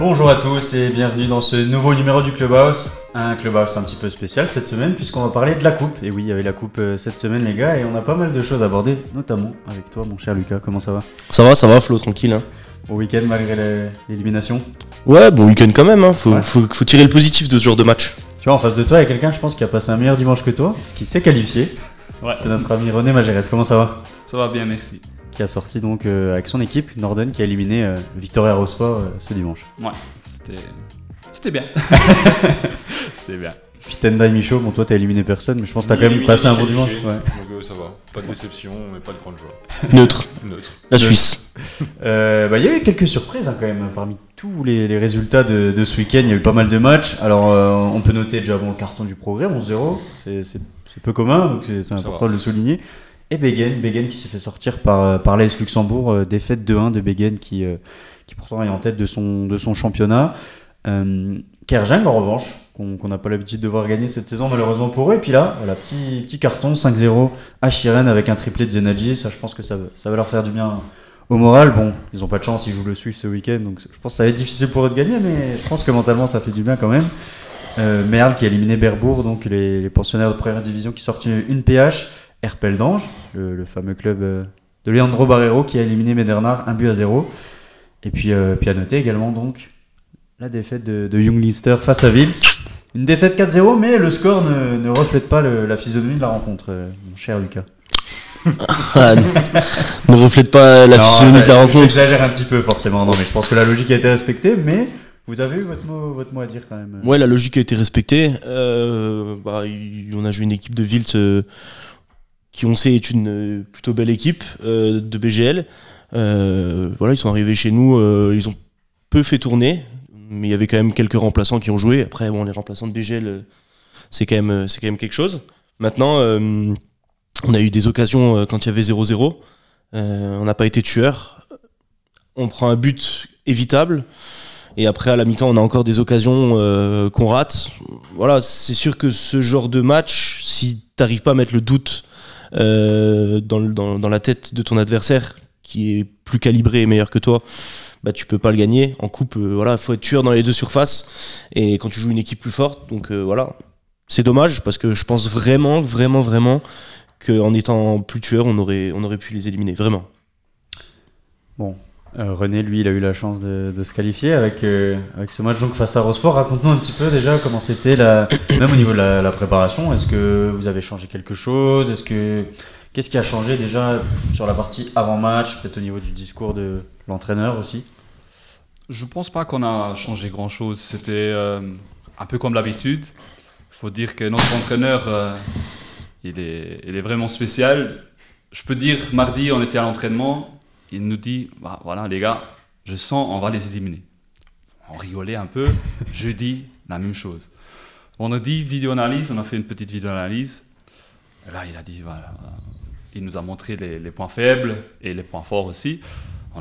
Bonjour à tous et bienvenue dans ce nouveau numéro du Clubhouse. Un Clubhouse un petit peu spécial cette semaine puisqu'on va parler de la coupe. Et oui, il y avait la coupe cette semaine les gars et on a pas mal de choses à aborder, notamment avec toi mon cher Lucas. Comment ça va? Ça va Flo, tranquille. Hein. Au week-end malgré l'élimination? Ouais, bon week-end quand même, hein. Faut tirer le positif de ce genre de match. Tu vois, en face de toi il y a quelqu'un je pense qui a passé un meilleur dimanche que toi, ce qui s'est qualifié. Ouais. C'est notre ami René Magérès. Comment ça va? Ça va bien, merci. Qui a sorti donc avec son équipe Norden qui a éliminé Victoria Aerosport ce dimanche. Ouais, c'était bien. C'était bien. Puis Tendai Michaud, bon toi t'as éliminé personne mais je pense que t'as quand même passé un bon dimanche. Ouais. Donc ça va, pas de déception mais pas de grande joie. Neutre. La Neutre. Suisse. Il y a eu quelques surprises quand même parmi tous les résultats de ce week-end. Il y a eu pas mal de matchs. Alors on peut noter déjà le carton du Progrès 11-0, c'est peu commun donc c'est important de le souligner. Et Begen qui s'est fait sortir par l'AS Luxembourg, défaite 2-1 de Begen qui pourtant est en tête de son championnat. Kerjang en revanche, qu'on n'a pas l'habitude de voir gagner cette saison malheureusement pour eux. Et puis là, voilà, petit carton 5-0 à Chiren avec un triplé de Zenadji. Ça je pense que ça va leur faire du bien au moral. Bon, ils n'ont pas de chance, ils jouent le Swift ce week-end, donc je pense que ça va être difficile pour eux de gagner, mais je pense que mentalement ça fait du bien quand même. Merle qui a éliminé Berbourg, donc les pensionnaires de première division qui sortent une PH. Herpel d'Ange, le fameux club de Leandro Barreiro qui a éliminé Medernard 1-0. Et puis à noter également donc la défaite de Young Leinster face à Wiltz. Une défaite 4-0, mais le score ne reflète pas la physionomie de la rencontre, mon cher Lucas. Ne reflète pas la physionomie de la rencontre. J'exagère un petit peu forcément, non, mais je pense que la logique a été respectée, mais vous avez eu votre mot à dire quand même. Ouais, la logique a été respectée. On a joué une équipe de Wiltz qui on sait est une plutôt belle équipe de BGL. Ils sont arrivés chez nous, ils ont peu fait tourner, mais il y avait quand même quelques remplaçants qui ont joué. Après, bon, les remplaçants de BGL, c'est quand même quelque chose. Maintenant, on a eu des occasions quand il y avait 0-0. On n'a pas été tueur. On prend un but évitable. Et après, à la mi-temps, on a encore des occasions qu'on rate. Voilà, c'est sûr que ce genre de match, si t'arrives pas à mettre le doute dans la tête de ton adversaire, qui est plus calibré et meilleur que toi, bah tu peux pas le gagner. En coupe, faut être tueur dans les deux surfaces. Et quand tu joues une équipe plus forte, donc c'est dommage parce que je pense vraiment qu'en étant plus tueur, on aurait pu les éliminer, vraiment. Bon. René, lui, il a eu la chance de se qualifier avec ce match donc face à Aerosport. Raconte-nous un petit peu déjà comment c'était, même au niveau de la préparation. Est-ce que vous avez changé quelque chose? Qu'est-ce qui a changé déjà sur la partie avant-match, peut-être au niveau du discours de l'entraîneur aussi? Je pense pas qu'on a changé grand-chose. C'était un peu comme d'habitude. Il faut dire que notre entraîneur, il est vraiment spécial. Je peux dire, mardi, on était à l'entraînement. Il nous dit, bah, voilà les gars, je sens on va les éliminer. On rigolait un peu. Jeudi, la même chose. Vendredi, vidéo-analyse, on a fait une petite vidéo-analyse. Là, il a dit, voilà, il nous a montré les points faibles et les points forts aussi.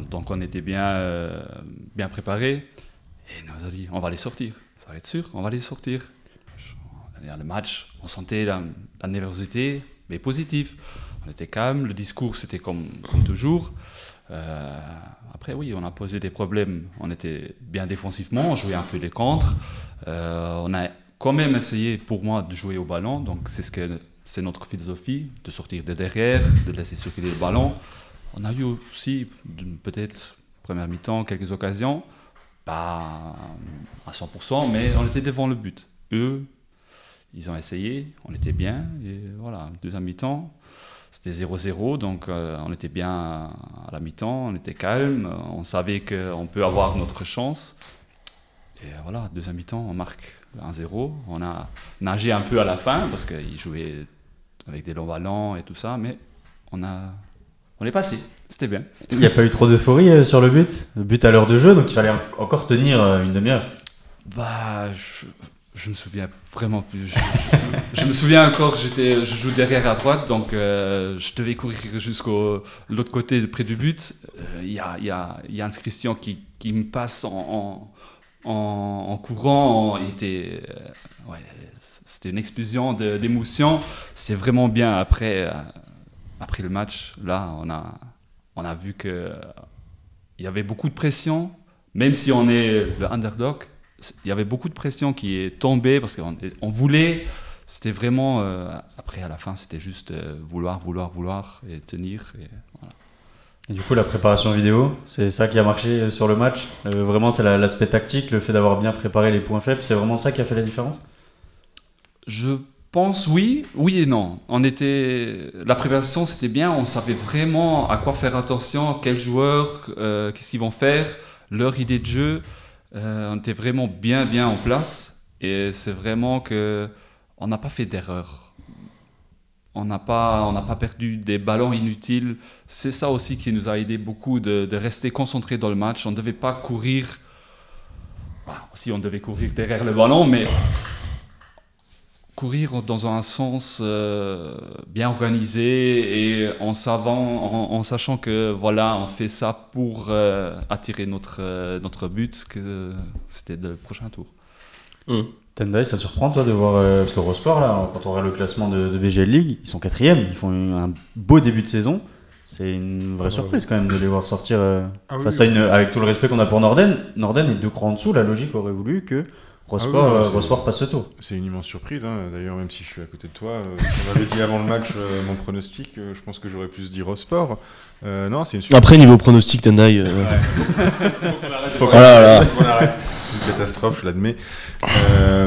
Donc on était bien préparés. Et il nous a dit, on va les sortir. Ça va être sûr, on va les sortir. Le match, on sentait la nervosité, mais positive. On était calme, le discours c'était comme toujours. Après oui, on a posé des problèmes, on était bien défensivement, on jouait un peu les contres. On a quand même essayé pour moi de jouer au ballon, donc c'est notre philosophie, de sortir de derrière, de laisser circuler le ballon. On a eu aussi peut-être première mi-temps quelques occasions, pas à 100%, mais on était devant le but. Eux, ils ont essayé, on était bien, et voilà, deuxième mi-temps. C'était 0-0, donc on était bien à la mi-temps, on était calme, on savait qu'on peut avoir notre chance. Et voilà, deuxième mi-temps, on marque 1-0. On a nagé un peu à la fin, parce qu'ils jouaient avec des longs ballons et tout ça, mais on est passé, c'était bien. Il n'y a pas eu trop d'euphorie sur le but à l'heure de jeu, donc il fallait encore tenir une demi-heure. Bah, je me souviens vraiment plus. Je me souviens encore, je joue derrière à droite, donc je devais courir jusqu'au l'autre côté près du but. Il y a Hans Christian qui me passe en courant. C'était une explosion d'émotion. C'était vraiment bien. Après le match, là, on a vu qu'il y avait beaucoup de pression, même si on est le underdog, il y avait beaucoup de pression qui est tombée parce qu'on voulait. C'était vraiment. Après, à la fin, c'était juste vouloir et tenir. Et voilà. Et du coup, la préparation vidéo, c'est ça qui a marché sur le match. Vraiment, c'est l'aspect tactique, le fait d'avoir bien préparé les points faibles. C'est vraiment ça qui a fait la différence? Je pense oui et non. La préparation, c'était bien. On savait vraiment à quoi faire attention, quels joueurs, qu'est-ce qu'ils vont faire, leur idée de jeu. On était vraiment bien en place. Et c'est vraiment que on n'a pas fait d'erreur. On n'a pas perdu des ballons inutiles. C'est ça aussi qui nous a aidé beaucoup de rester concentrés dans le match. On ne devait pas courir. Si on devait courir derrière le ballon, mais courir dans un sens bien organisé et en sachant que voilà, on fait ça pour attirer notre but, que c'était le prochain tour. Tendai, ça surprend toi de voir, parce que Eurosport, là, quand on regarde le classement de BGL League, ils sont 4e, ils font un beau début de saison. C'est une vraie surprise quand même de les voir sortir face à avec tout le respect qu'on a pour Norden. Norden est 2 crans en dessous, la logique aurait voulu que Eurosport passe ce tour. C'est une immense surprise, hein. D'ailleurs, même si je suis à côté de toi, on m'avait dit avant le match mon pronostic, je pense que j'aurais pu se dire Eurosport. Non, c'est une surprise. Après, niveau pronostic, Tendai. Faut qu'on arrête. C'est une catastrophe, je l'admets.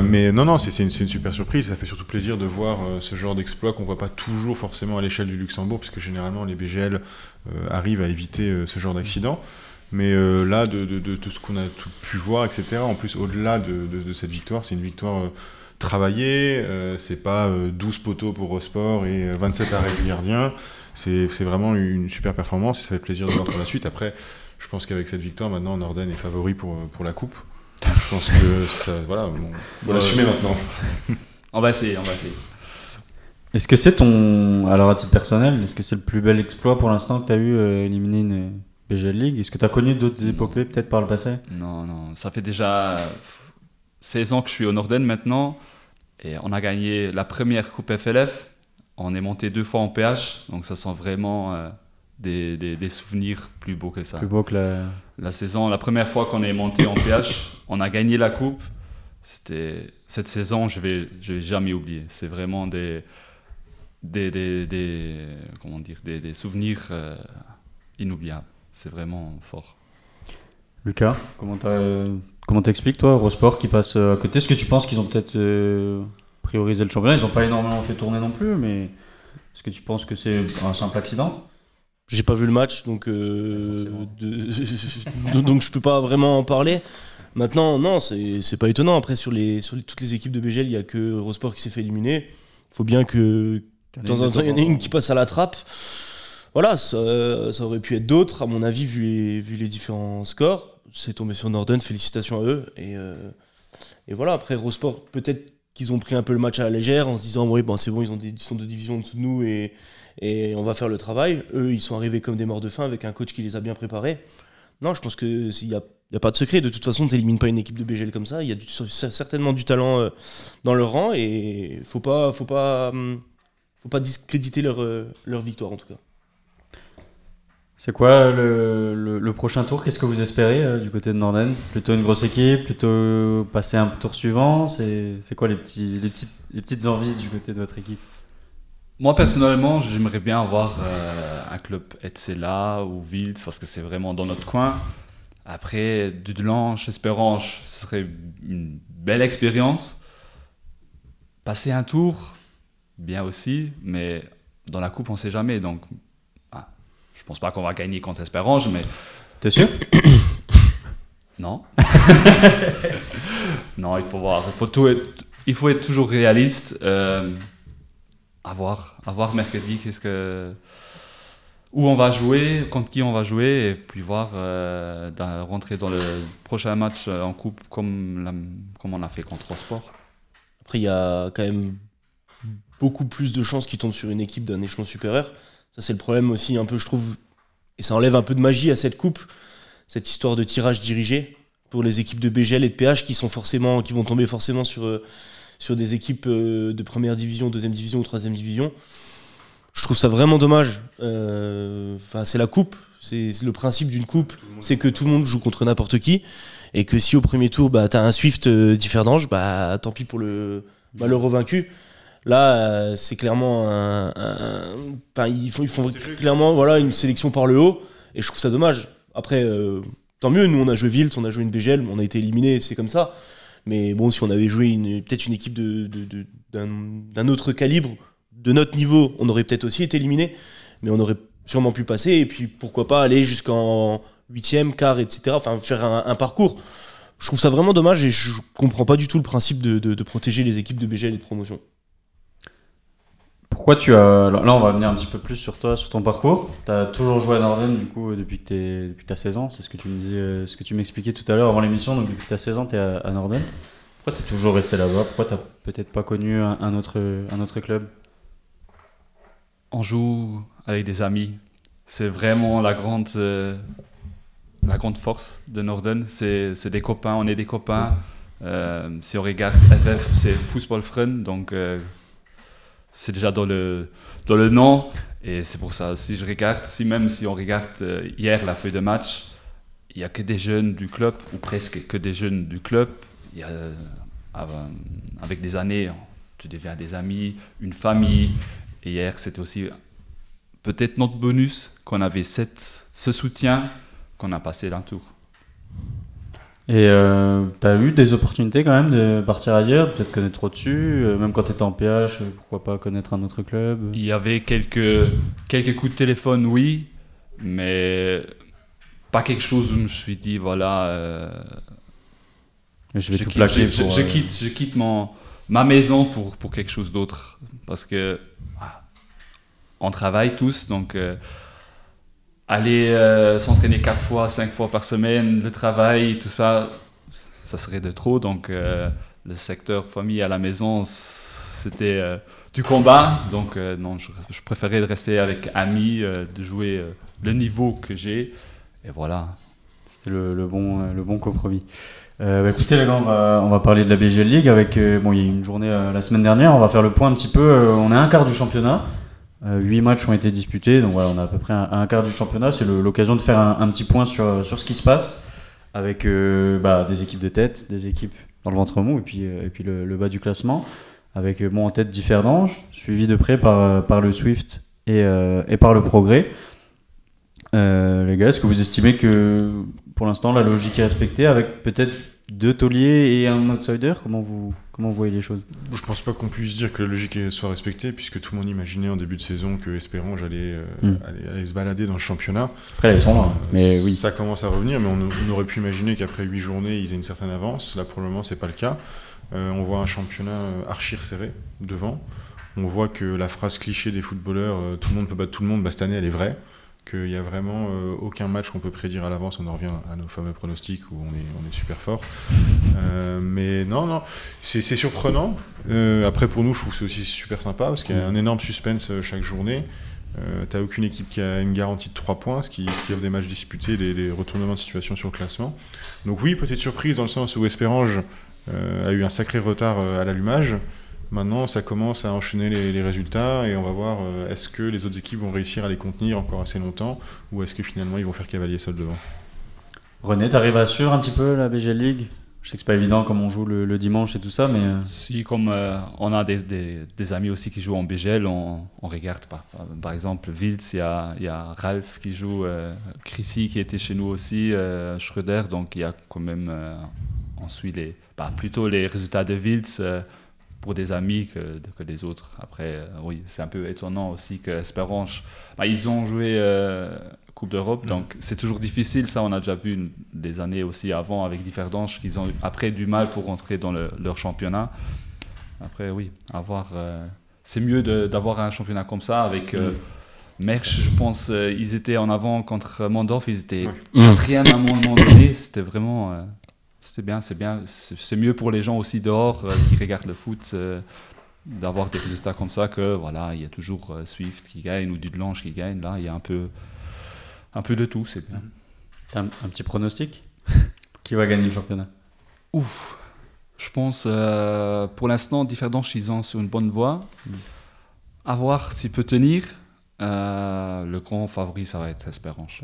Mais non, c'est une super surprise. Ça fait surtout plaisir de voir ce genre d'exploit qu'on voit pas toujours forcément à l'échelle du Luxembourg, puisque généralement les BGL arrivent à éviter ce genre d'accident. Mais là, de tout ce qu'on a pu voir, etc., en plus, au-delà de cette victoire, c'est une victoire travaillée. C'est pas 12 poteaux pour Eurosport et 27 arrêts du gardien. C'est vraiment une super performance et ça fait plaisir de voir pour la suite. Après, je pense qu'avec cette victoire, maintenant, Norden est favori pour la coupe. Je pense que ça, voilà, faut l'assumer maintenant. On va essayer. Est-ce que c'est alors à titre personnel, est-ce que c'est le plus bel exploit pour l'instant que tu as eu éliminer une BGL League? Est-ce que tu as connu d'autres épopées peut-être par le passé? Non, ça fait déjà 16 ans que je suis au Norden maintenant et on a gagné la première coupe FLF. On est monté 2 fois en PH, donc ça sent vraiment des souvenirs plus beaux que ça. Plus beau que la saison, la première fois qu'on est monté en PH, on a gagné la coupe. Cette saison, je vais jamais oublier. C'est vraiment des souvenirs inoubliables. C'est vraiment fort. Lucas, comment t'expliques toi Eurosport qui passe à côté? Est-ce que tu penses qu'ils ont peut-être priorisé le championnat? Ils n'ont pas énormément fait tourner non plus, mais est-ce que tu penses que c'est un simple accident? J'ai pas vu le match, donc donc je peux pas vraiment en parler. Maintenant, non, c'est pas étonnant. Après, sur toutes les équipes de BGL, il y a que Eurosport qui s'est fait éliminer. Faut bien que de temps en temps, il y en ait une qui passe à la trappe. Voilà, ça aurait pu être d'autres, à mon avis, vu les différents scores. C'est tombé sur Norden, félicitations à eux. Et voilà, après Eurosport, peut-être qu'ils ont pris un peu le match à la légère en se disant oui, bon, c'est bon, ils sont 2 divisions en dessous de nous et on va faire le travail. Eux, ils sont arrivés comme des morts de faim avec un coach qui les a bien préparés. Non, je pense qu'il n'y a pas de secret. De toute façon, tu n'élimines pas une équipe de BGL comme ça. Il y a certainement du talent dans leur rang et faut pas discréditer leur victoire en tout cas. C'est quoi le prochain tour? Qu'est-ce que vous espérez du côté de Norden? Plutôt une grosse équipe? Plutôt passer un tour suivant? C'est quoi les petites envies du côté de votre équipe? Moi, personnellement, j'aimerais bien avoir un club Etzela ou Wiltz parce que c'est vraiment dans notre coin. Après, Dudelange, Espérange, ce serait une belle expérience. Passer un tour, bien aussi, mais dans la coupe, on ne sait jamais. Donc, je pense pas qu'on va gagner contre Espérange, mais... T'es sûr? Non. Non, il faut voir. Il faut être toujours réaliste. À voir mercredi où on va jouer, contre qui on va jouer, et puis voir rentrer dans le prochain match en coupe comme on a fait contre Eurosport. Après, il y a quand même beaucoup plus de chances qu'ils tombent sur une équipe d'un échelon supérieur. Ça, c'est le problème aussi, un peu, je trouve, et ça enlève un peu de magie à cette coupe, cette histoire de tirage dirigé pour les équipes de BGL et de PH qui vont tomber forcément sur des équipes de première division, deuxième division ou troisième division. Je trouve ça vraiment dommage. C'est la coupe, c'est le principe d'une coupe. Tout le c'est que tout le monde joue contre n'importe qui, et que si au premier tour, t'as un Swift Differdange, tant pis pour le malheureux vaincu. Là, c'est clairement ils font clairement une sélection par le haut, et je trouve ça dommage. Après, tant mieux, nous on a joué Wild, on a joué une BGL, on a été éliminés, c'est comme ça. Mais bon, si on avait joué peut-être une équipe d'un autre calibre, de notre niveau, on aurait peut-être aussi été éliminé, mais on aurait sûrement pu passer, et puis pourquoi pas aller jusqu'en 8e, quart, etc. Enfin, faire un parcours. Je trouve ça vraiment dommage, et je comprends pas du tout le principe de protéger les équipes de BGL et de promotion. Pourquoi là, on va venir un petit peu plus sur toi, sur ton parcours. Tu as toujours joué à Norden, du coup, depuis que tu as 16 ans. C'est ce que tu me disais, ce que tu m'expliquais tout à l'heure avant l'émission. Donc, depuis que tu as 16 ans, tu es à Norden. Pourquoi tu es toujours resté là-bas? Pourquoi tu n'as peut-être pas connu un autre club? On joue avec des amis. C'est vraiment la grande force de Norden. C'est des copains, on est des copains. Si on regarde FF, c'est Football Friend, donc c'est déjà dans le nom. Et c'est pour ça, si on regarde hier la feuille de match, il n'y a que des jeunes du club, ou presque que des jeunes du club. Avec des années, tu deviens des amis, une famille. Et hier, c'était aussi peut-être notre bonus qu'on avait ce soutien qu'on a passé d'un tour. Et tu as eu des opportunités quand même de partir ailleurs, peut-être connaître au-dessus, même quand tu étais en PH, pourquoi pas connaître un autre club? Il y avait quelques coups de téléphone, oui, mais pas quelque chose où je me suis dit, voilà, je vais tout plaquer. Je quitte ma maison pour quelque chose d'autre, parce que on travaille tous, donc aller s'entraîner 4 fois, 5 fois par semaine, le travail, tout ça, ça serait de trop. Donc le secteur famille à la maison, c'était du combat. Donc non, je préférais de rester avec amis, de jouer le niveau que j'ai. Et voilà. C'était le bon compromis. Écoutez les gars, on va parler de la BGL League avec, il y a eu une journée la semaine dernière, on va faire le point un petit peu, on est à un quart du championnat. 8 matchs ont été disputés, donc voilà, on a à peu près un quart du championnat. C'est l'occasion de faire un petit point sur ce qui se passe avec des équipes de tête, des équipes dans le ventre mou et puis le bas du classement. Avec en tête Differdange, suivi de près par le Swift et par le Progrès. Les gars, est-ce que vous estimez que pour l'instant la logique est respectée avec peut-être 2 tauliers et un outsider? Comment vous voyez les choses? Je pense pas qu'on puisse dire que la logique soit respectée, puisque tout le monde imaginait en début de saison que Espérange allait se balader dans le championnat. Après là, ils sont là, mais oui. Ça commence à revenir, mais on aurait pu imaginer qu'après 8 journées, ils aient une certaine avance. Là, pour le moment, c'est pas le cas. On voit un championnat archi resserré devant. On voit que la phrase cliché des footballeurs « tout le monde peut battre tout le monde », cette année, elle est vraie. Qu'il n'y a vraiment aucun match qu'on peut prédire à l'avance. On en revient à nos fameux pronostics où on est super fort. Mais non, c'est surprenant. Après, pour nous, je trouve que c'est aussi super sympa parce qu'il y a un énorme suspense chaque journée. T'as aucune équipe qui a une garantie de 3 points, ce qui offre des matchs disputés, des retournements de situation sur le classement. Donc oui, peut-être surprise dans le sens où Espérange a eu un sacré retard à l'allumage. Maintenant, ça commence à enchaîner les résultats et on va voir est-ce que les autres équipes vont réussir à les contenir encore assez longtemps ou est-ce que finalement ils vont faire cavalier seul devant. René, t'arrives à suivre un petit peu la BGL League? Je sais que c'est pas évident comme on joue le dimanche et tout ça, mais... Si, comme on a des amis aussi qui jouent en BGL, on regarde par exemple Wiltz, il y a Ralph qui joue, Chrissy qui était chez nous aussi, Schröder, donc il y a quand même... on suit plutôt les résultats de Wiltz pour des amis que les autres. Après, oui, c'est un peu étonnant aussi que Espérange, ils ont joué Coupe d'Europe, donc c'est toujours difficile. Ça, on a déjà vu des années aussi avant avec Differdange qu'ils ont après du mal pour rentrer dans leur championnat. Après, oui, c'est mieux d'avoir un championnat comme ça avec Mersch, je pense, ils étaient en avant contre Mondorf, ils étaient quatrième à un moment donné. C'était vraiment... C'était bien, c'est mieux pour les gens aussi dehors qui regardent le foot d'avoir des résultats comme ça que voilà, il y a toujours Swift qui gagne ou Dudelange qui gagne. Là, il y a un peu de tout, c'est bien. T'as un petit pronostic? Qui va gagner le championnat? Je pense pour l'instant Differdange ils sont sur une bonne voie. À voir s'il peut tenir. Le grand favori ça va être Espérange.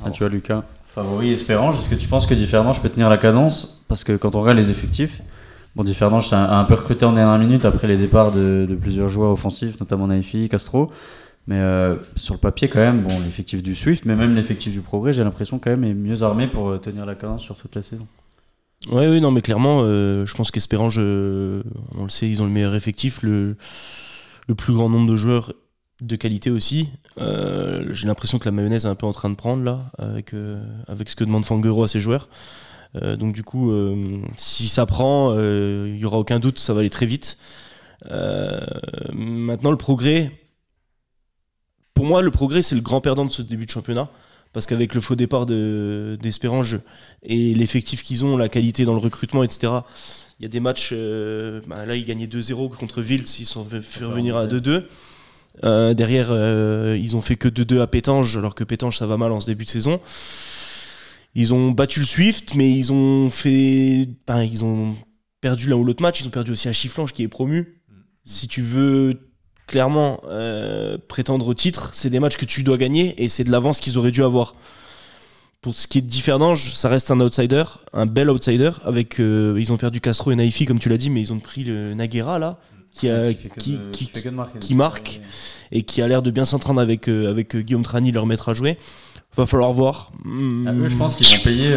Ah, tu vois, Lucas, favori Espérange, est-ce que tu penses que Di Fernandes peut tenir la cadence? Parce que quand on regarde les effectifs, bon, Di Fernandes a un peu recruté en dernière minute après les départs de plusieurs joueurs offensifs, notamment Naifi, Castro. Mais sur le papier, quand même, bon, l'effectif du Swift, mais même l'effectif du Progrès, j'ai l'impression quand même est mieux armé pour tenir la cadence sur toute la saison. Oui, non, mais clairement, je pense qu'Espérange, on le sait, ils ont le meilleur effectif, le plus grand nombre de joueurs de qualité aussi. J'ai l'impression que la mayonnaise est un peu en train de prendre là, avec ce que demande Fanguero à ses joueurs. Donc du coup, si ça prend, il n'y aura aucun doute, ça va aller très vite. Maintenant, le Progrès, pour moi, le Progrès, c'est le grand perdant de ce début de championnat. Parce qu'avec le faux départ d'Espérange et l'effectif qu'ils ont, la qualité dans le recrutement, etc., il y a des matchs, là ils gagnaient 2-0 contre Wiltz, ils sont fait revenir à 2-2. Derrière, ils ont fait que 2-2 à Pétange, alors que Pétange ça va mal en ce début de saison. Ils ont battu le Swift, mais ils ont perdu l'un ou l'autre match. Ils ont perdu aussi à Chifflange qui est promu. Si tu veux clairement prétendre au titre, c'est des matchs que tu dois gagner et c'est de l'avance qu'ils auraient dû avoir. Pour ce qui est de Di Fernandes, ça reste un outsider, un bel outsider. Ils ont perdu Castro et Naifi comme tu l'as dit, mais ils ont pris le Naguera là, qui marque et qui a l'air de bien s'entendre avec Guillaume Trani, leur maître à jouer. Va falloir voir. Eux, je pense qu'ils vont payer.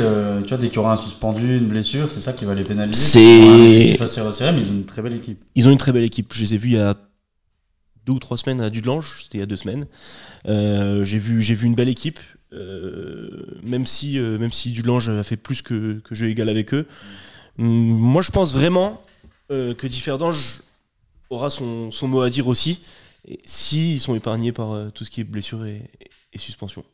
Tu vois, dès qu'il y aura un suspendu, une blessure, c'est ça qui va les pénaliser. C'est assez resserré, mais ils ont une très belle équipe. Ils ont une très belle équipe. Je les ai vus il y a 2 ou 3 semaines à Dudelange, c'était il y a 2 semaines. J'ai vu une belle équipe, même si Dudelange a fait plus que jeu égal avec eux. Moi, je pense vraiment que Di Fernandes aura son mot à dire aussi, s'ils sont épargnés par tout ce qui est blessure et suspension.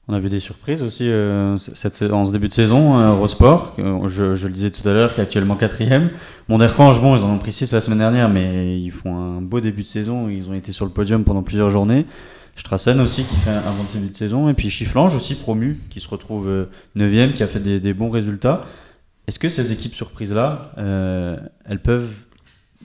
On a vu des surprises aussi en ce début de saison. Rosport, je le disais tout à l'heure, qui est actuellement 4e. Monderkange, bon, ils en ont pris 6 la semaine dernière, mais ils font un beau début de saison. Ils ont été sur le podium pendant plusieurs journées. Strassen aussi, qui fait un bon début de saison. Et puis Chifflange aussi, promu, qui se retrouve 9e, qui a fait des bons résultats. Est-ce que ces équipes surprises-là, elles peuvent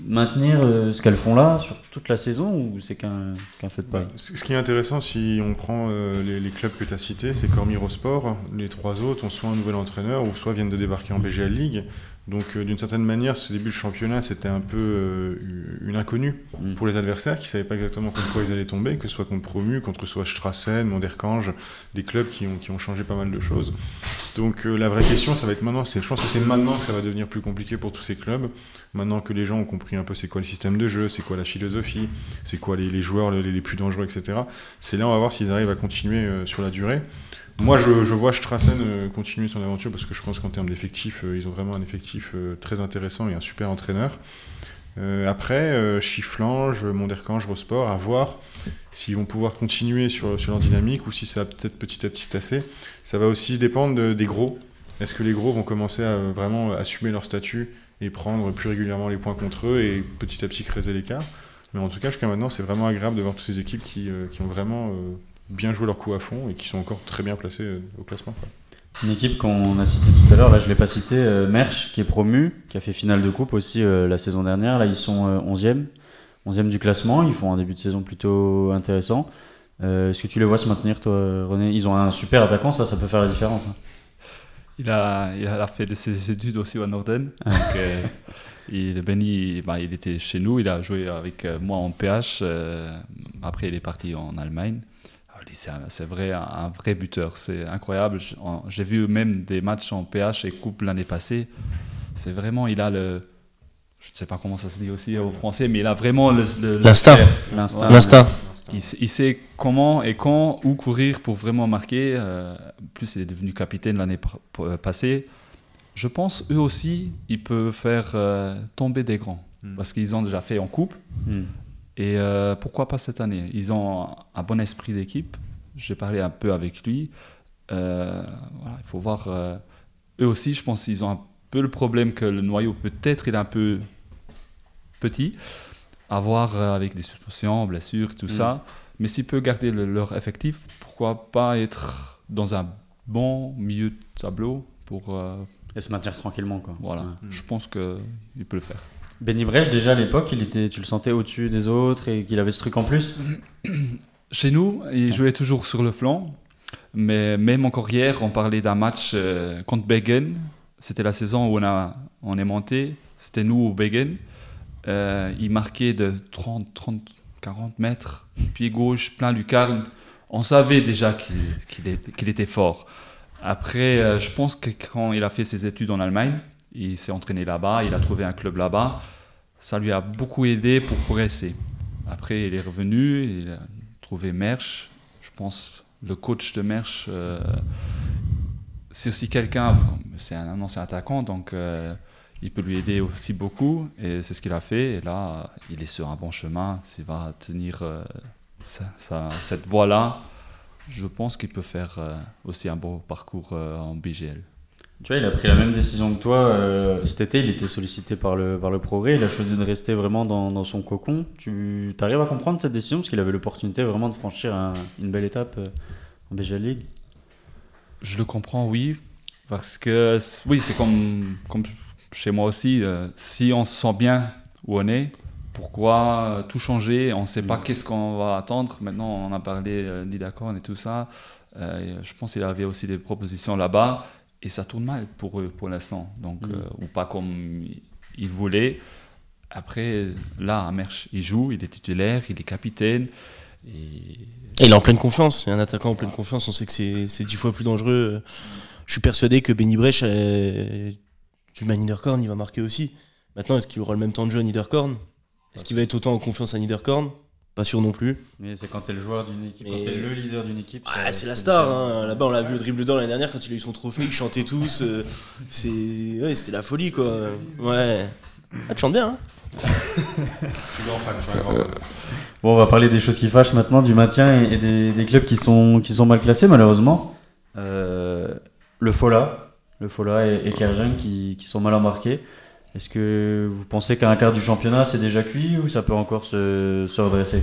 maintenir ce qu'elles font là sur toute la saison ou c'est qu'un fait de pas? Ce qui est intéressant, si on prend les clubs que tu as cités, c'est Cormier-Sport, les 3 autres ont soit un nouvel entraîneur ou soit viennent de débarquer en BGL League. Donc d'une certaine manière, ce début de championnat, c'était un peu une inconnue pour les adversaires qui ne savaient pas exactement contre quoi ils allaient tomber, que ce soit contre Promu, contre soit Strassen, Monderkange, des clubs qui ont changé pas mal de choses. Donc la vraie question, ça va être maintenant, je pense que c'est maintenant que ça va devenir plus compliqué pour tous ces clubs, maintenant que les gens ont compris un peu c'est quoi le système de jeu, c'est quoi la philosophie, c'est quoi les joueurs les plus dangereux, etc. C'est là on va voir s'ils arrivent à continuer sur la durée. Moi, je vois Strassen continuer son aventure parce que je pense qu'en termes d'effectifs, ils ont vraiment un effectif très intéressant et un super entraîneur. Après, Chifflange, Monderkange, Rosport, à voir s'ils vont pouvoir continuer sur leur dynamique ou si ça va peut-être petit à petit se tasser. Ça va aussi dépendre des gros. Est-ce que les gros vont commencer à vraiment assumer leur statut et prendre plus régulièrement les points contre eux et petit à petit creuser l'écart? Mais en tout cas, jusqu'à maintenant, c'est vraiment agréable de voir toutes ces équipes qui ont vraiment bien joué leur coup à fond et qui sont encore très bien placés au classement. Une équipe qu'on a citée tout à l'heure, là je ne l'ai pas citée, Mersch, qui est promu, qui a fait finale de coupe aussi la saison dernière. Là ils sont 11e du classement, ils font un début de saison plutôt intéressant. Est-ce que tu les vois se maintenir, toi, René? Ils ont un super attaquant, ça peut faire la différence. Hein. Il a fait ses études aussi au Norden. Benny, il était chez nous, il a joué avec moi en PH. Après, il est parti en Allemagne. C'est vrai, un vrai buteur, c'est incroyable. J'ai vu même des matchs en PH et coupe l'année passée. C'est vraiment, il a le... Je ne sais pas comment ça se dit aussi au français, mais il a vraiment l'instinct. Il sait comment et quand, où courir pour vraiment marquer. Plus, il est devenu capitaine l'année passée. Je pense, eux aussi, ils peuvent faire tomber des grands. Parce qu'ils ont déjà fait en coupe. Et pourquoi pas cette année? Ils ont un bon esprit d'équipe. J'ai parlé un peu avec lui. Voilà, il faut voir. Eux aussi, je pense qu'ils ont un peu le problème que le noyau, peut-être, il est un peu petit. À voir avec des suspensions, blessures, tout ça. Mais s'ils peuvent garder leur effectif, pourquoi pas être dans un bon milieu de tableau pour... et se maintenir tranquillement, quoi. Voilà, je pense qu'il peut le faire. Benny Brèche, déjà à l'époque, tu le sentais au-dessus des autres et qu'il avait ce truc en plus? Chez nous, il jouait toujours sur le flanc. Mais même encore hier, on parlait d'un match contre Beggen. C'était la saison où on est monté. C'était nous au Beggen. Il marquait de 40 mètres, pied gauche, plein lucarne. On savait déjà qu'il était fort. Après, je pense que quand il a fait ses études en Allemagne, il s'est entraîné là-bas, il a trouvé un club là-bas. Ça lui a beaucoup aidé pour progresser. Après, il est revenu, il a trouvé Mersch. Je pense le coach de Mersch, c'est aussi quelqu'un, c'est un ancien attaquant, donc il peut lui aider aussi beaucoup. Et c'est ce qu'il a fait. Et là, il est sur un bon chemin. S'il va tenir cette voie-là, je pense qu'il peut faire aussi un beau parcours en BGL. Tu vois, il a pris la même décision que toi. Cet été, il était sollicité par le Progrès. Il a choisi de rester vraiment dans son cocon. Tu arrives à comprendre cette décision parce qu'il avait l'opportunité vraiment de franchir une belle étape en BGL League. Je le comprends, oui. Parce que, oui, c'est comme chez moi aussi. Si on se sent bien où on est, pourquoi tout changer? On ne sait pas qu'est-ce qu'on va attendre. Maintenant, on a parlé d'Idakorn et tout ça. Je pense qu'il avait aussi des propositions là-bas. Et ça tourne mal pour eux pour l'instant, donc ou pas comme ils voulaient. Après, là, à Mersch, il joue, il est titulaire, il est capitaine. Et il est en pleine confiance. Il y a un attaquant en pleine confiance, on sait que c'est 10 fois plus dangereux. Je suis persuadé que Benny Bresch, du Man Niederkorn, il va marquer aussi. Maintenant, est-ce qu'il aura le même temps de jeu à Niederkorn? Est-ce qu'il va être autant en confiance à Niederkorn? Pas sûr non plus. Mais c'est quand t'es le joueur d'une équipe, quand t'es le leader d'une équipe. C'est la star. Hein. Là-bas, on l'a vu au dribble d'or l'année dernière quand il a eu son trophée, ils chantaient tous. C'était la folie, quoi. Ouais. Ah, tu chantes bien, hein. Je suis grand fan, je suis un grand fan. Bon, on va parler des choses qui fâchent maintenant, du maintien et des clubs qui sont mal classés, malheureusement. Le Fola et Kerjen qui sont mal embarqués. Est-ce que vous pensez qu'à un quart du championnat, c'est déjà cuit ou ça peut encore se redresser?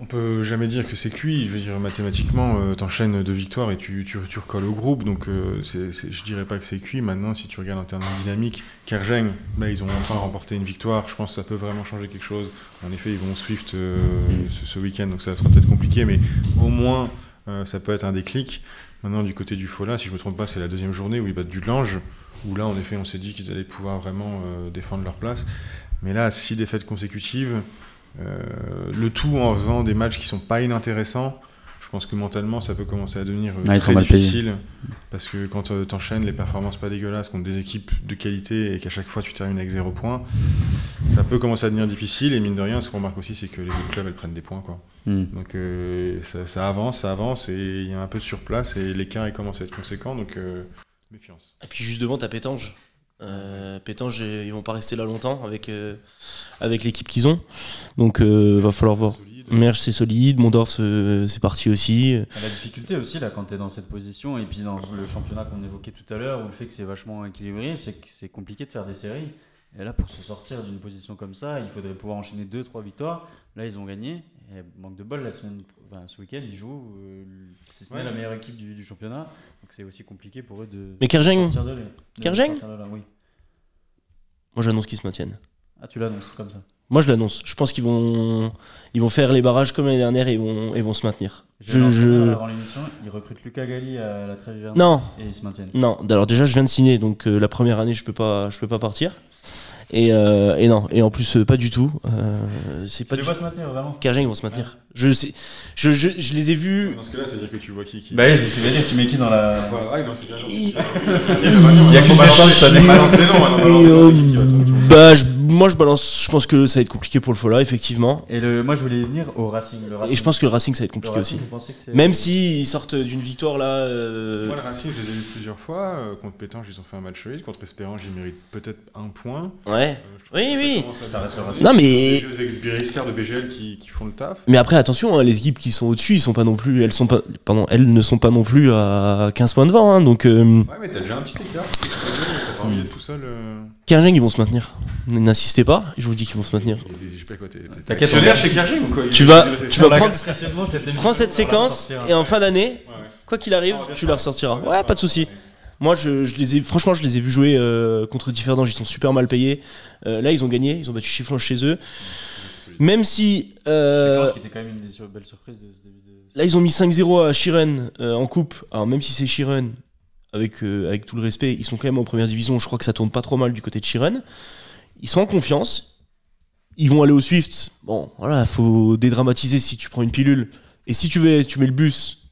On peut jamais dire que c'est cuit. Je veux dire, mathématiquement, t'enchaînes 2 victoires et tu recolles au groupe. Donc, je dirais pas que c'est cuit. Maintenant, si tu regardes en termes de dynamique, Kerjen, là, ils ont enfin remporté une victoire. Je pense que ça peut vraiment changer quelque chose. En effet, ils vont au Swift ce week-end, donc ça sera peut-être compliqué, mais au moins, ça peut être un déclic. Maintenant, du côté du Fola, si je me trompe pas, c'est la 2e journée où ils battent Dudelange. Où là, en effet, on s'est dit qu'ils allaient pouvoir vraiment défendre leur place. Mais là, 6 défaites consécutives, le tout en faisant des matchs qui sont pas inintéressants, je pense que mentalement, ça peut commencer à devenir très difficile. Parce que quand tu enchaînes les performances pas dégueulasses contre des équipes de qualité et qu'à chaque fois, tu termines avec 0 points, ça peut commencer à devenir difficile. Et mine de rien, ce qu'on remarque aussi, c'est que les autres clubs, elles prennent des points, quoi. Donc ça avance et il y a un peu de surplace et l'écart commence à être conséquent. Donc... méfiance. Et puis juste devant, t'as Pétange. Pétange, ils vont pas rester là longtemps avec l'équipe qu'ils ont. Donc va falloir voir. Mersch, c'est solide. Mondorf, c'est parti aussi. La difficulté aussi, là, quand t'es dans cette position, et puis dans le championnat qu'on évoquait tout à l'heure, où le fait que c'est vachement équilibré, c'est que c'est compliqué de faire des séries. Et là, pour se sortir d'une position comme ça, il faudrait pouvoir enchaîner 2-3 victoires. Là, ils ont gagné. Et manque de bol, ce week-end, ils jouent, si ce n'est la meilleure équipe du championnat. Donc c'est aussi compliqué pour eux de. Mais Kerjen Kerjen oui. Moi, j'annonce qu'ils se maintiennent. Ah, tu l'annonces comme ça? Moi, je l'annonce. Je pense qu'ils vont faire les barrages comme l'année dernière et ils vont se maintenir. Avant l'émission, ils recrutent Lucas Galli à la trêve hivernale. Non. Et ils se maintiennent. Non. Alors déjà, je viens de signer, donc la première année, je peux pas partir. Et non, et en plus pas du tout. C'est pas. Tu les vois se maintenir vraiment? Kerjen, ils vont se maintenir. Je les ai vus. Dans ce cas-là, c'est-à-dire que tu vois qui. Bah oui, c'est ce que je veux dire. Tu mets qui dans la. Ouais, non, c'est bien. Il y a que balance cette année. Moi, je balance. Je pense que ça va être compliqué pour le Fola, effectivement. Et moi, je voulais venir au Racing. Et je pense que le Racing, ça va être compliqué aussi. Même s'ils sortent d'une victoire là. Moi, le Racing, je les ai vus plusieurs fois. Contre Pétange, ils ont fait un match solide. Contre Espérance, ils méritent peut-être 1 point. Ouais. Oui. Ça reste le Racing. Non, mais. Des risquards de BGL qui font le taf. Mais après, attention, hein, les équipes qui sont au-dessus, elles ne sont pas non plus à 15 points devant. Hein, donc. Ouais, mais t'as déjà un petit écart. T'as pas envie d'être tout seul. Kerjen, ils vont se maintenir. N'insistez pas, je vous dis qu'ils vont se maintenir. Je sais pas quoi, t'es actionnaire chez Kerjen ou quoi? Tu vas prendre cette séquence et en fin d'année, quoi qu'il arrive, tu la ressortiras. Ouais, pas de souci. Moi, franchement, je les ai vus jouer contre Differdange, ils sont super mal payés. Là, ils ont gagné, ils ont battu Chifflange chez eux. Même si Qui était quand même une des belles surprises de ce début de... là ils ont mis 5-0 à Sheeran en coupe. Alors même si c'est Sheeran, avec tout le respect, ils sont quand même en première division. Je crois que ça tourne pas trop mal du côté de Sheeran. Ils sont en confiance. Ils vont aller au Swift. Bon, voilà, faut dédramatiser si tu prends une pilule. Et si tu mets le bus,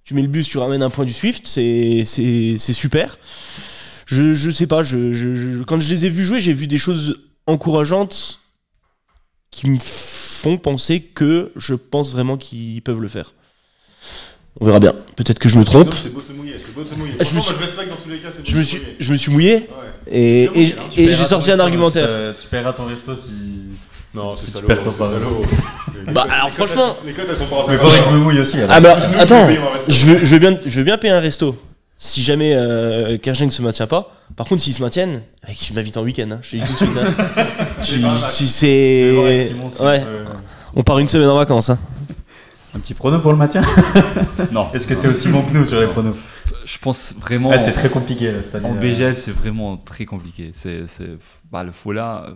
tu ramènes un point du Swift, c'est super. Je sais pas, quand je les ai vus jouer, j'ai vu des choses encourageantes qui me font penser que je pense vraiment qu'ils peuvent le faire. On verra bien. Peut-être que je me trompe. C'est beau de se mouiller. Je respecte dans tous les cas. Je me suis mouillé. Ouais. Et j'ai sorti un argumentaire. Tu paieras ton resto si... Non, c'est tu salaud. perds ton pari. Bah alors franchement... Les cotes elles sont pas Mais faudrait que je me mouille aussi. Alors. Ah bah Nous, attends, tu peux payer un resto. je veux bien payer un resto. Si jamais Kerjeng ne se maintient pas. Par contre, s'ils se maintiennent, je m'invite en week-end. Hein. Je te dis tout de suite. Hein. Je vais voir avec Simon si Ouais. On part une semaine en vacances. Hein. Un petit prono pour le maintien? Non. Est-ce que t'es aussi bon que nous sur les pronos? Je pense vraiment. Ah, c'est très compliqué là, cette année. En BGL, c'est vraiment très compliqué. Le Fola,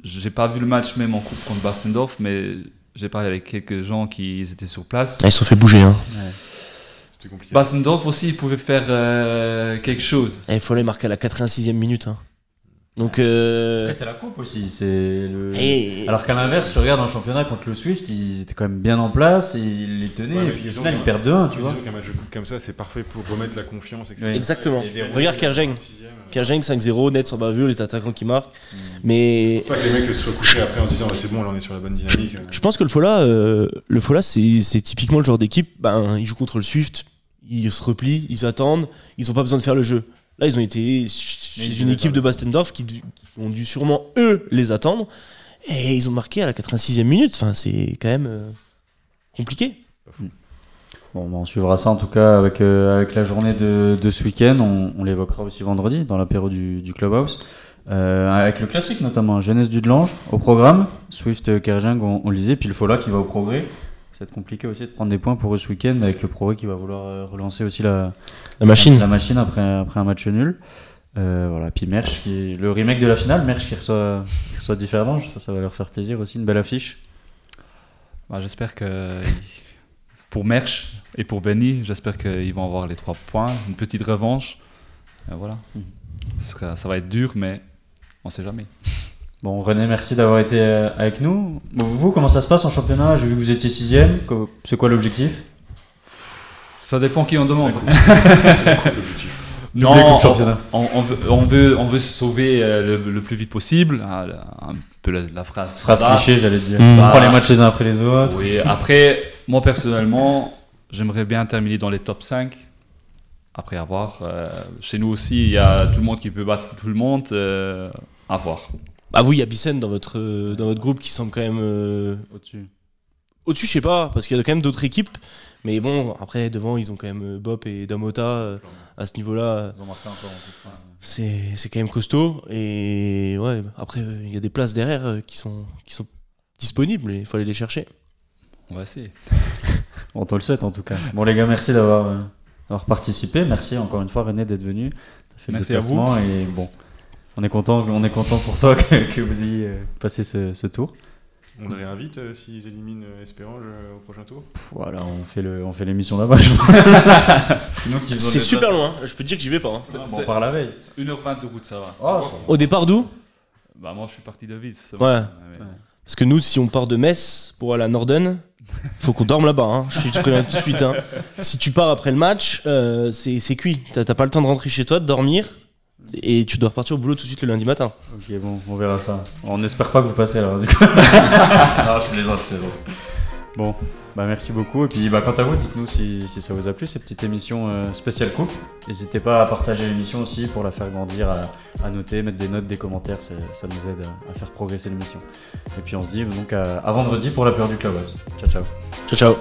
j'ai pas vu le match même en coupe contre Bastendorf, mais j'ai parlé avec quelques gens qui étaient sur place. Ah, ils se sont fait bouger. Hein. C'était compliqué. Bastendorf aussi, il pouvait faire quelque chose. Il faut les marquer à la 86e minute. Hein. Donc. Après, c'est la coupe aussi. Alors qu'à l'inverse, tu regardes en championnat contre le Swift, ils étaient quand même bien en place et ils les tenaient. Ouais, et puis au final, ils perdent 2-1, tu vois. Qu'un match de coupe comme ça, c'est parfait pour remettre la confiance, etc. Exactement. Et des Regarde Kerjeng. Kerjeng 5-0, net sans bavure, les attaquants qui marquent. Mais. Pas que les mecs se soient couchés après en se disant c'est bon, là on est sur la bonne dynamique. Je pense que le Fola, c'est typiquement le genre d'équipe. Ils jouent contre le Swift, ils se replient, ils attendent, ils n'ont pas besoin de faire le jeu. Là, ils ont été chez une équipe de Bastendorf qui ont dû sûrement, eux, les attendre. Et ils ont marqué à la 86e minute. Enfin, c'est quand même compliqué. Bon, on suivra ça en tout cas avec la journée de ce week-end. On l'évoquera aussi vendredi dans l'apéro du Clubhouse. Avec le classique notamment, Jeunesse du Delange au programme. Swift Kerjeng, on le disait. Puis le Fola qui va au Progrès. Ça va être compliqué aussi de prendre des points pour eux ce week-end avec le Progrès qui va vouloir relancer aussi la machine après un match nul. Voilà. Puis Mersch, le remake de la finale, Mersch qui reçoit Differdange, ça va leur faire plaisir aussi, une belle affiche. J'espère que pour Mersch et pour Benny, j'espère qu'ils vont avoir les 3 points, une petite revanche. Voilà. Ça va être dur, mais on ne sait jamais. Bon, René, merci d'avoir été avec nous. Vous, comment ça se passe en championnat? J'ai vu que vous étiez 6e. C'est quoi l'objectif? Ça dépend qui on demande. Non, coupe championnat. On veut se sauver le plus vite possible. Un peu la phrase cliché, j'allais dire. On prend les matchs les uns après les autres. Oui, après, moi personnellement, j'aimerais bien terminer dans les top 5. Après avoir. Chez nous aussi, il y a tout le monde qui peut battre tout le monde. À voir. Vous, il y a Bissen dans votre groupe qui semble quand même au-dessus. Au-dessus, je sais pas, parce qu'il y a quand même d'autres équipes. Mais bon, après, devant, ils ont quand même Bop et Damota. À ce niveau-là, ils ont marqué encore en coup. C'est quand même costaud. Et ouais, après, il y a des places derrière qui sont disponibles et il faut aller les chercher. On va essayer. On te le souhaite en tout cas. Bon, les gars, merci d'avoir participé. Merci encore une fois, René, d'être venu. T'as fait merci le déplacement. Et bon, on est content pour toi que vous ayez passé ce tour. On les réinvite s'ils éliminent Espérange au prochain tour. Voilà, on fait l'émission là-bas. C'est super loin, je peux te dire que j'y vais pas. Hein. On part la veille. 1h20 de route, ça va. Au départ d'où? Moi je suis parti de Vitz. Ouais. Parce que nous, si on part de Metz pour aller à Norden, faut qu'on dorme là-bas. Hein. Je te préviens tout de suite. Hein. Si tu pars après le match, c'est cuit. T'as pas le temps de rentrer chez toi, de dormir. Et tu dois repartir au boulot tout de suite le lundi matin. Ok, bon, on verra ça. On n'espère pas que vous passez alors du coup. Non, je plaisante. Bon, merci beaucoup. Et puis quant à vous, dites-nous si ça vous a plu, cette petite émission spéciale coupe. N'hésitez pas à partager l'émission aussi pour la faire grandir, à noter, mettre des notes, des commentaires, ça nous aide à faire progresser l'émission. Et puis on se dit donc à vendredi pour la peur du Clubhouse. Ciao. Ciao.